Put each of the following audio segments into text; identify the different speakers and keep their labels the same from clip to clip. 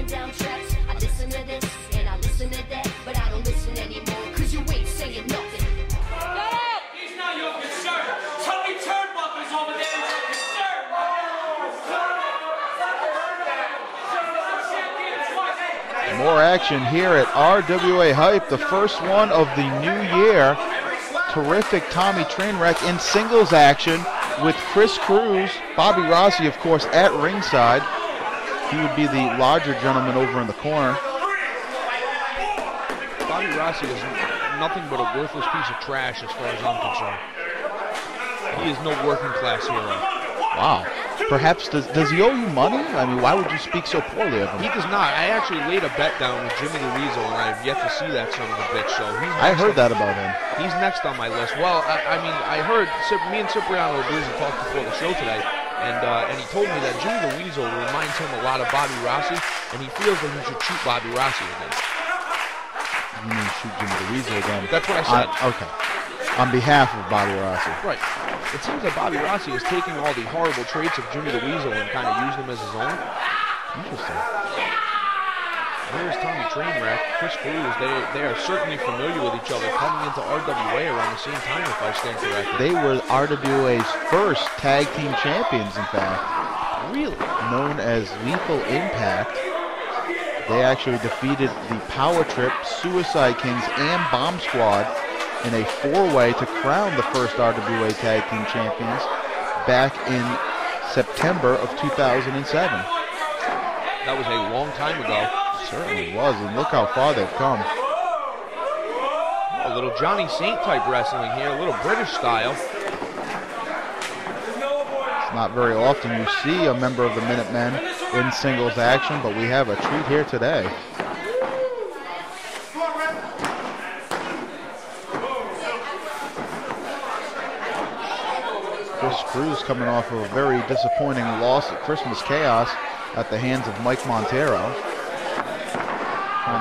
Speaker 1: laying down tracks. I listen to this and I listen to that, but I don't listen anymore, cause you ain't saying nothing.
Speaker 2: He's not your concern. Tony Turnbuckle's over there is your concern.
Speaker 3: More action here at RWA Hype, the first one of the new year. Terrific Tommy Trainwreck in singles action with Chris Cruz. Bobby Rossi, of course, at ringside. He would be the larger gentleman over in the corner.
Speaker 4: Bobby Rossi is nothing but a worthless piece of trash as far as I'm concerned. He is no working class hero.
Speaker 3: Wow. Perhaps, does he owe you money? I mean, why would you speak so poorly of him?
Speaker 4: He does not. I actually laid a bet down with Jimmy the Weasel, and I've yet to see that son of a bitch. So
Speaker 3: I heard that about him.
Speaker 4: He's next on my list. Well, I mean, I heard me and Cipriano Abruzzi talked before the show today, and he told me that Jimmy the Weasel reminds him a lot of Bobby Rossi, and he feels that he should shoot Bobby Rossi again.
Speaker 3: You mean shoot Jimmy the Weasel again?
Speaker 4: That's what I said.
Speaker 3: Okay. On behalf of Bobby Rossi.
Speaker 4: Right. It seems that Bobby Rossi is taking all the horrible traits of Jimmy the Weasel and kind of using them as his own.
Speaker 3: Interesting.
Speaker 4: There's Tommy Trainwreck, Chris Cruz. They are certainly familiar with each other, coming into RWA around the same time, if I stand corrected.
Speaker 3: They were RWA's first tag team champions, in fact.
Speaker 4: Really?
Speaker 3: Known as Lethal Impact. They actually defeated the Power Trip, Suicide Kings, and Bomb Squad in a four-way to crown the first RWA Tag Team Champions back in September of 2007.
Speaker 4: That was a long time ago.
Speaker 3: Certainly was, and look how far they've come.
Speaker 4: A little Johnny Saint type wrestling here, a little British style.
Speaker 3: It's not very often you see a member of the Minutemen in singles action, but we have a treat here today. Chris Cruz coming off of a very disappointing loss at Christmas Chaos at the hands of Mike Montero.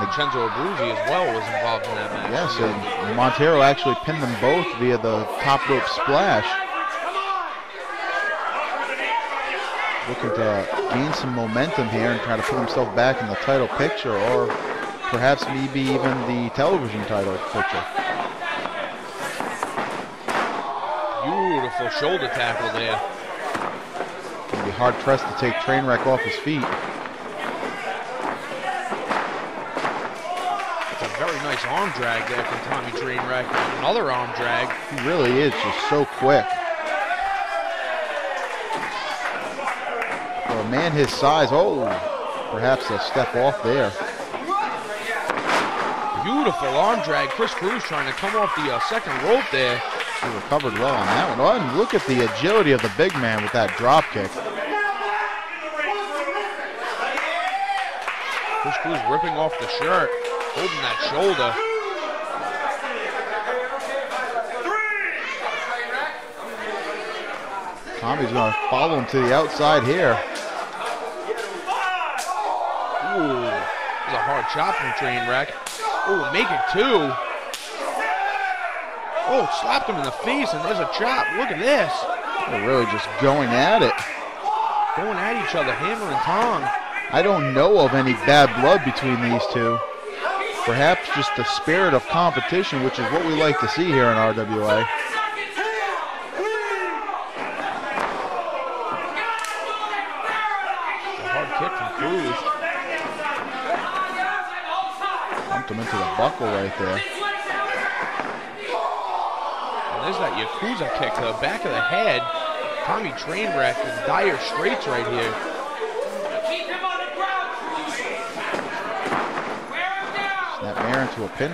Speaker 4: Vincenzo Abruzzi as well was involved in that match.
Speaker 3: Yes, and Montero actually pinned them both via the top rope splash. Looking to gain some momentum here and try to put himself back in the title picture, or perhaps maybe even the television title picture.
Speaker 4: Beautiful shoulder tackle there.
Speaker 3: He'll be hard pressed to take Trainwreck off his feet.
Speaker 4: That's a very nice arm drag there from Tommy Trainwreck. Another arm drag.
Speaker 3: He really is just so quick. For a man his size, perhaps a step off there.
Speaker 4: Beautiful arm drag. Chris Cruz trying to come off the second rope there.
Speaker 3: He recovered well on that one. Oh, and look at the agility of the big man with that drop kick.
Speaker 4: Chris Cruz ripping off the shirt, holding that shoulder.
Speaker 3: Tommy's going to follow him to the outside here.
Speaker 4: Ooh, there's a hard chop from Trainwreck. Ooh, make it two. Oh, slapped him in the face, and there's a chop. Look at this.
Speaker 3: They're really just going at it.
Speaker 4: Going at each other, hammer and tongue.
Speaker 3: I don't know of any bad blood between these two. Perhaps just the spirit of competition, which is what we like to see here in RWA.
Speaker 4: A hard kick from Cruz.
Speaker 3: Bumped him into the buckle right there.
Speaker 4: There's that Yakuza kick to the back of the head. Tommy Trainwreck in dire straits right here.
Speaker 3: Snap air into a pin.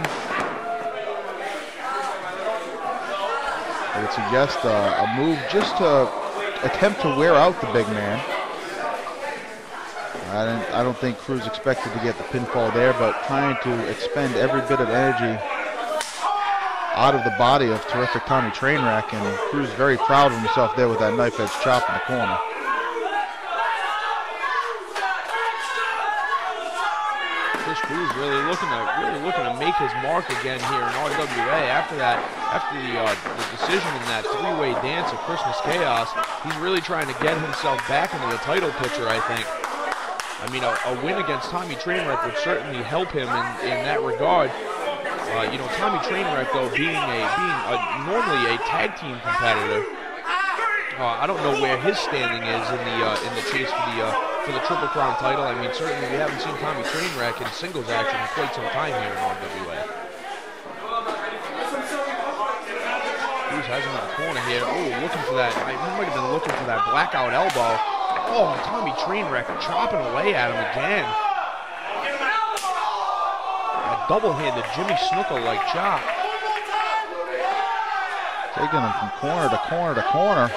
Speaker 3: I would suggest a move just to attempt to wear out the big man. I don't think Cruz expected to get the pinfall there, but trying to expend every bit of energy out of the body of terrific Tommy Trainwreck, and Cruz very proud of himself there with that knife-edge chop in the corner.
Speaker 4: Chris Cruz really looking to make his mark again here in RWA. After the decision in that three-way dance at Christmas Chaos, he's really trying to get himself back into the title picture, I think. I mean, a win against Tommy Trainwreck would certainly help him in that regard. You know, Tommy Trainwreck, though, being normally a tag team competitor, I don't know where his standing is in the chase for the Triple Crown title. I mean, certainly we haven't seen Tommy Trainwreck in singles action in quite some time here in RWA. Cruz has him in the corner here. Oh, looking for that. He might have been looking for that blackout elbow. Oh, Tommy Trainwreck chopping away at him again. A double-handed Jimmy Snuka-like chop.
Speaker 3: Taking him from corner to corner to corner.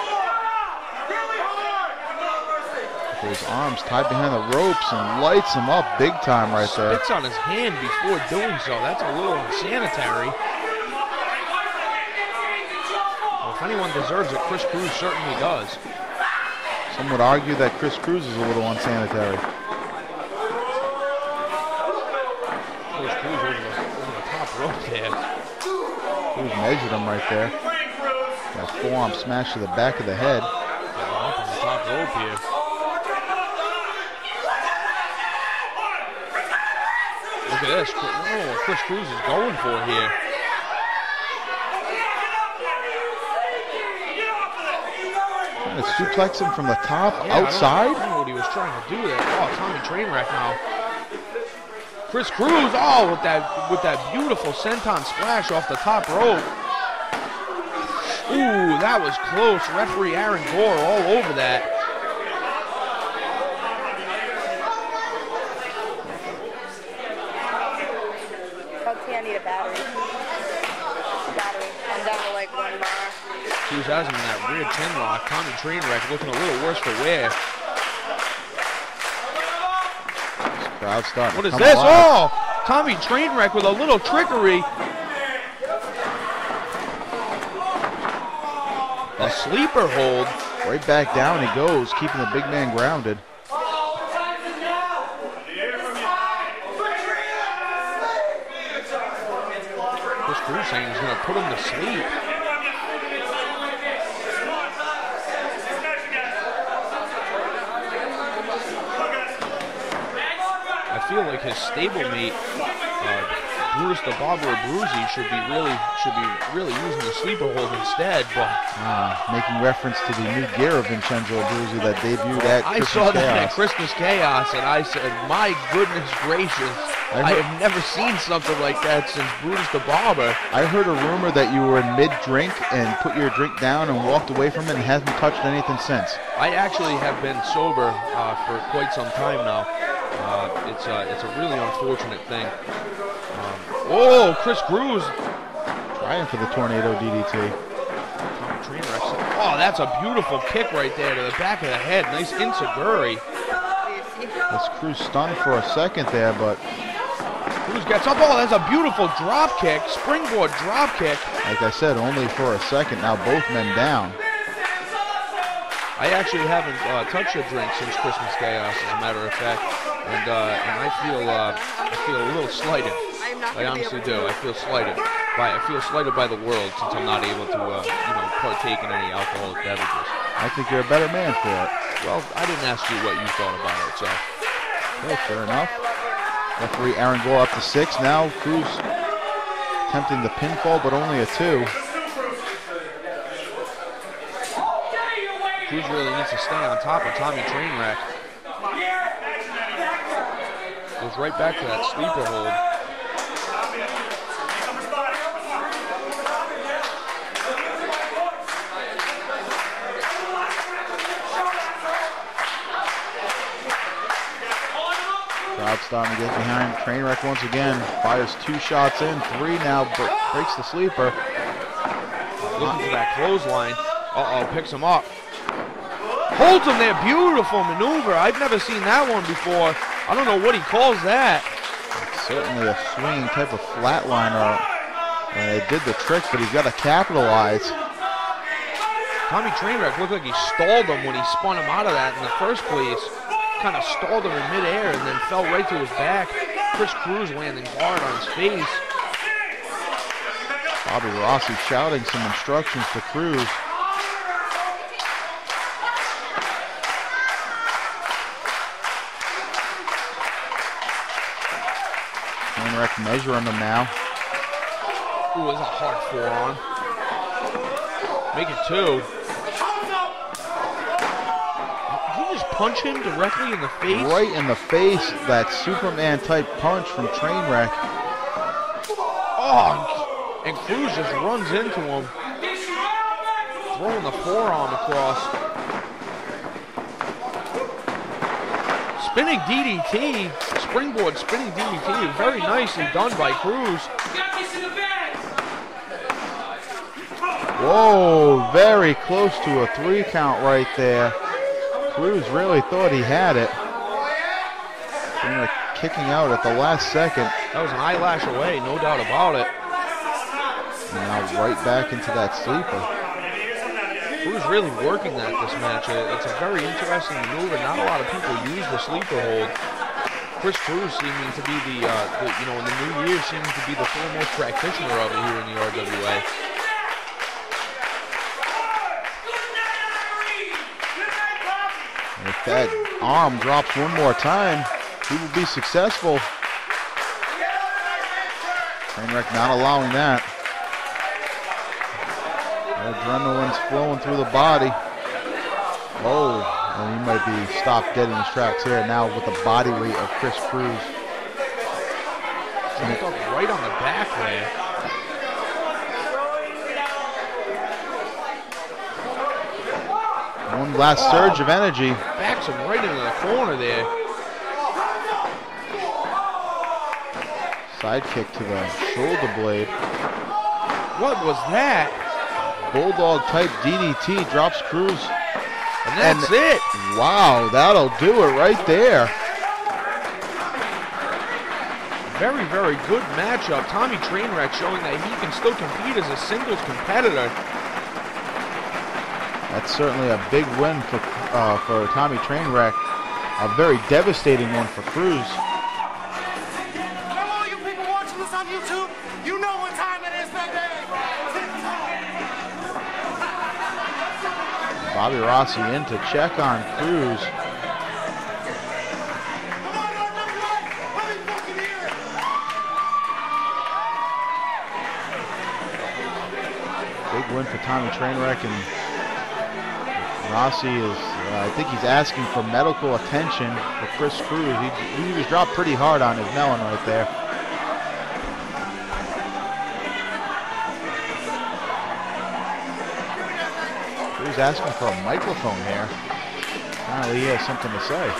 Speaker 3: With his arms tied behind the ropes and lights him up big time right there.
Speaker 4: Spits on his hand before doing so. That's a little unsanitary. Well, if anyone deserves it, Chris Cruz certainly does.
Speaker 3: Some would argue that Chris Cruz is a little unsanitary.
Speaker 4: Chris Cruz over the top rope there.
Speaker 3: Cruz measured him right there. That forearm smash to the back of the head.
Speaker 4: Up on the top rope here. Look at this. Oh, what Chris Cruz is going for here.
Speaker 3: Trying to suplex him from the top, outside.
Speaker 4: I don't know what he was trying to do there. Oh, Tommy Trainwreck now. Chris Cruz, oh, with that beautiful senton splash off the top rope. Ooh, that was close. Referee Aaron Gore all over that.
Speaker 5: I need a battery. I'm down to like 1 bar.
Speaker 4: Cruz has him in that rear chin lock. Tommy Trainwreck looking a little worse for wear.
Speaker 3: Crowd starting.
Speaker 4: What is this? Oh! Tommy Trainwreck with a little trickery. A sleeper hold.
Speaker 3: Right back down he goes, keeping the big man grounded.
Speaker 4: Chris Cruz saying he's going to put him to sleep. I feel like his stablemate, Brutus the Barber Abruzzi, should be really using the sleeper hold instead. But
Speaker 3: making reference to the new gear of Vincenzo Abruzzi that debuted at
Speaker 4: I
Speaker 3: Christmas
Speaker 4: saw that
Speaker 3: Chaos.
Speaker 4: at Christmas Chaos, and I said, "My goodness gracious! I have never seen something like that since Brutus the Barber."
Speaker 3: I heard a rumor that you were in mid-drink and put your drink down and walked away from it and hasn't touched anything since.
Speaker 4: I actually have been sober for quite some time now. It's a really unfortunate thing. Oh, Chris Cruz
Speaker 3: trying for the tornado DDT.
Speaker 4: Oh, that's a beautiful kick right there to the back of the head. Nice enziguri.
Speaker 3: This Cruz stunned for a second there, but
Speaker 4: Cruz gets up. Oh, that's a beautiful drop kick, springboard drop kick.
Speaker 3: Like I said, only for a second. Now both men down.
Speaker 4: I actually haven't touched a drink since Christmas Chaos, as a matter of fact, and I feel a little slighted. I honestly do. I feel slighted. I feel slighted by the world since I'm not able to, partake in any alcoholic beverages.
Speaker 3: I think you're a better man for it.
Speaker 4: Well, I didn't ask you what you thought about it, so.
Speaker 3: Okay, fair enough. Referee Aaron Gore up to 6 now. Cruz attempting the pinfall, but only a 2.
Speaker 4: Cruz really needs to stay on top of Tommy Trainwreck. Goes right back to that sleeper hold.
Speaker 3: Crowd starting to get behind. Trainwreck once again fires 2 shots in. 3 now, breaks the sleeper.
Speaker 4: Looking for that clothesline. Uh-oh, picks him up. Holds him there. Beautiful maneuver. I've never seen that one before. I don't know what he calls that.
Speaker 3: It's certainly a swinging type of flatliner. And it did the trick, but he's got to capitalize.
Speaker 4: Tommy Trainwreck looked like he stalled him when he spun him out of that in the first place. Kind of stalled him in midair and then fell right to his back. Chris Cruz landing hard on his face.
Speaker 3: Bobby Rossi shouting some instructions to Cruz. Trainwreck measuring him now.
Speaker 4: Ooh, that's a hard forearm. Make it 2. Did he just punch him directly in the face?
Speaker 3: Right in the face, that Superman type punch from Trainwreck.
Speaker 4: Oh, and Cruz just runs into him, throwing the forearm across. Spinning DDT, springboard spinning DDT, very nicely done by Cruz.
Speaker 3: Whoa, very close to a 3 count right there. Cruz really thought he had it. Trainwreck kicking out at the last second.
Speaker 4: That was an eyelash away, no doubt about it.
Speaker 3: Now right back into that sleeper.
Speaker 4: Cruz really working that this match. It's a very interesting maneuver. Not a lot of people use the sleeper hold. Chris Cruz seeming to be the you know, in the new year, seeming to be the foremost practitioner of it here in the RWA.
Speaker 3: If that arm drops one more time, he will be successful. Trainwreck not allowing that. Adrenaline's flowing through the body. Oh, and he might be stopped dead in his tracks here now with the body weight of Chris Cruz.
Speaker 4: Jumped up right on the back there.
Speaker 3: One last surge of energy.
Speaker 4: Backs him right into the corner there.
Speaker 3: Side kick to the shoulder blade.
Speaker 4: What was that?
Speaker 3: Bulldog type DDT drops Cruz.
Speaker 4: And that's it.
Speaker 3: Wow, that'll do it right there.
Speaker 4: Very, very good matchup. Tommy Trainwreck showing that he can still compete as a singles competitor.
Speaker 3: That's certainly a big win for Tommy Trainwreck. A very devastating one for Cruz.
Speaker 6: Now all you people watching this on YouTube, you know what time it is, baby.
Speaker 3: Bobby Rossi in to check on Cruz.
Speaker 6: Come on, RWA, let me fucking hear it.
Speaker 3: Big win for Tommy Trainwreck, and Rossi is, I think he's asking for medical attention for Chris Cruz. He was dropped pretty hard on his melon right there. Cruz asking for a microphone here. Apparently he has something to say.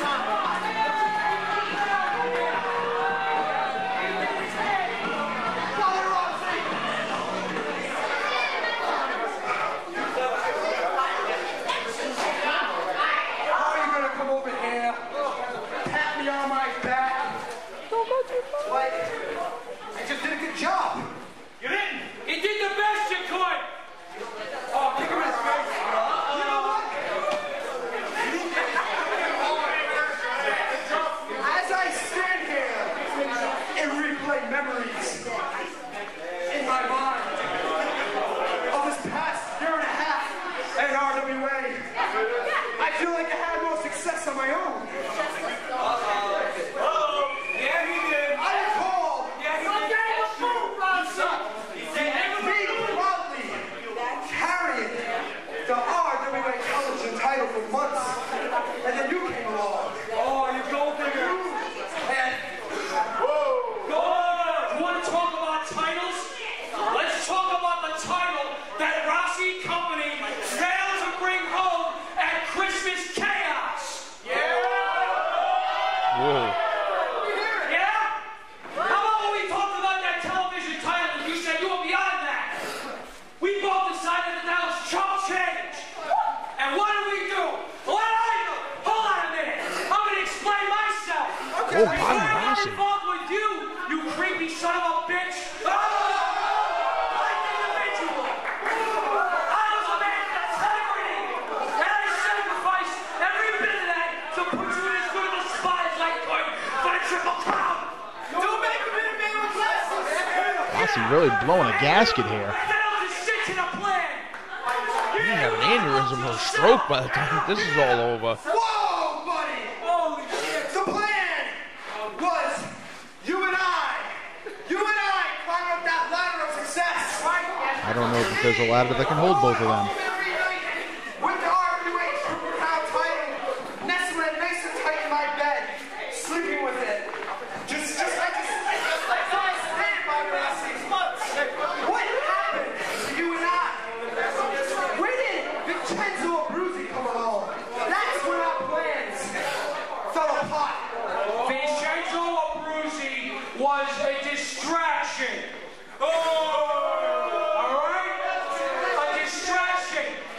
Speaker 6: I just did a good job.
Speaker 2: You didn't. You did the best you could.
Speaker 6: Oh, kick him in his face. You know what? As I stand here and replay memories in my mind of this past year and a half at RWA, I feel like I had more success on my own.
Speaker 2: Yeah, he did.
Speaker 6: I recall
Speaker 2: Yeah, he did.
Speaker 6: me proudly carrying the RWA television title for months, and then you came along.
Speaker 2: Oh, you gold digger.
Speaker 6: And
Speaker 2: Go on. You want to talk about titles? Let's talk about the title that Rossi Company failed to bring home at Christmas Chaos.
Speaker 4: Whoa.
Speaker 2: Yeah? How about when we talked about that television title and you said you were beyond that? We both decided that was chump change. And what did we do? What did I do? Hold on a minute. I'm going to explain myself.
Speaker 4: Oh,
Speaker 2: Before
Speaker 4: Bobby
Speaker 2: I got
Speaker 4: Rossi.
Speaker 2: involved with you, you creepy son of a bitch. Like an individual. I was a man of integrity. And I sacrificed every bit of that to put you in as good of a spot as I could for the Triple Crown. Don't make a minute man with glasses.
Speaker 3: Rossi really blowing a gasket here.
Speaker 2: Then I'll just stick to the plan.
Speaker 4: He can have an aneurysm or a stroke by the time this is all over.
Speaker 6: whoa, buddy!
Speaker 2: Holy shit.
Speaker 6: The plan was you and I
Speaker 3: I don't know if there's a ladder that can hold both of them.
Speaker 6: With the RWA Triple Crown title, nestling nice and tight in my bed, sleeping with it. Just understand, Bobby Rossi. What happened to you and I? Where did Vincenzo Abruzzi come along? That's when our plans fell apart.
Speaker 2: Vincenzo Abruzzi was a distraction.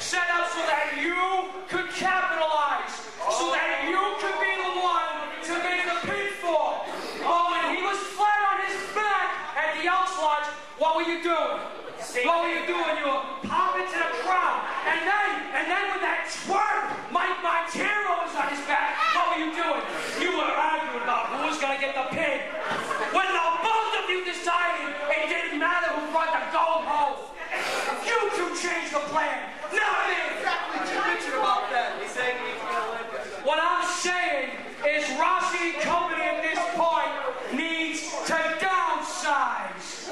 Speaker 2: Set up so that you could capitalize, so that you could be the one to make the pinfall. But when he was flat on his back at the Elks Lodge, what were you doing? What were you doing? You were popping to the crowd. And then when that twerp, Mike Montero was on his back, what were you doing? You were arguing about who was going to get the pin. When the both of you decided it didn't matter who brought the gold home. You two changed the plan. Not me.
Speaker 6: Exactly, you mentioned about that. He's saying he's going to win.
Speaker 2: What I'm saying is Rossi and company at this point needs to downsize.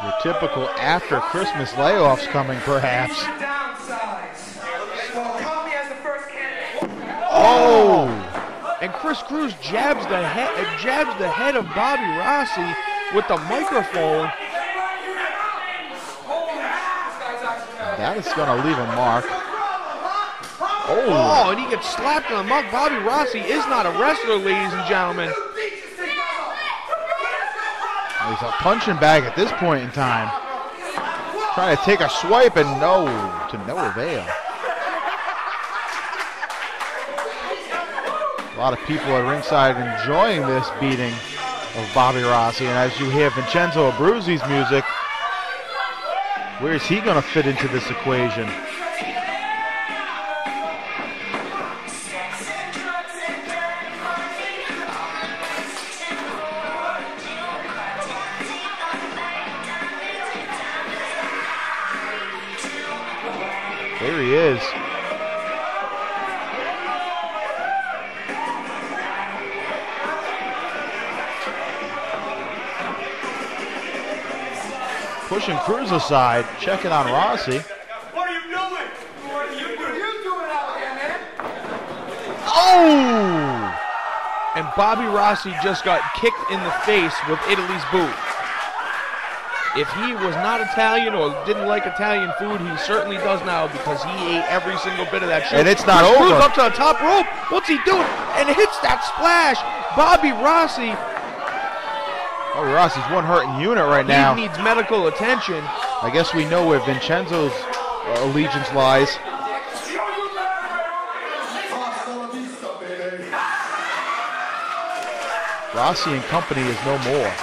Speaker 3: Your typical after Christmas layoffs coming, perhaps.
Speaker 6: Downsize. Well, Kami as the first candidate.
Speaker 3: Oh!
Speaker 4: And Chris Cruz jabs the head of Bobby Rossi with the microphone.
Speaker 3: That is going to leave a mark.
Speaker 4: Oh, and he gets slapped on the mug. Bobby Rossi is not a wrestler, ladies and gentlemen.
Speaker 3: He's a punching bag at this point in time. Trying to take a swipe and no avail. A lot of people at ringside enjoying this beating of Bobby Rossi. And as you hear Vincenzo Abruzzi's music, where is he going to fit into this equation? There he is. Pushing Cruz aside, checking on Rossi.
Speaker 6: What are you doing? What are you doing out there, man?
Speaker 3: Oh!
Speaker 4: And Bobby Rossi just got kicked in the face with Italy's boot. If he was not Italian or didn't like Italian food, he certainly does now because he ate every single bit of that shit.
Speaker 3: And it's not
Speaker 4: Chris
Speaker 3: over.
Speaker 4: Cruz up to the top rope. What's he doing? And hits that splash. Bobby Rossi.
Speaker 3: Oh, Rossi's one hurting unit right now.
Speaker 4: He needs medical attention.
Speaker 3: I guess we know where Vincenzo's allegiance lies. Rossi and company is no more.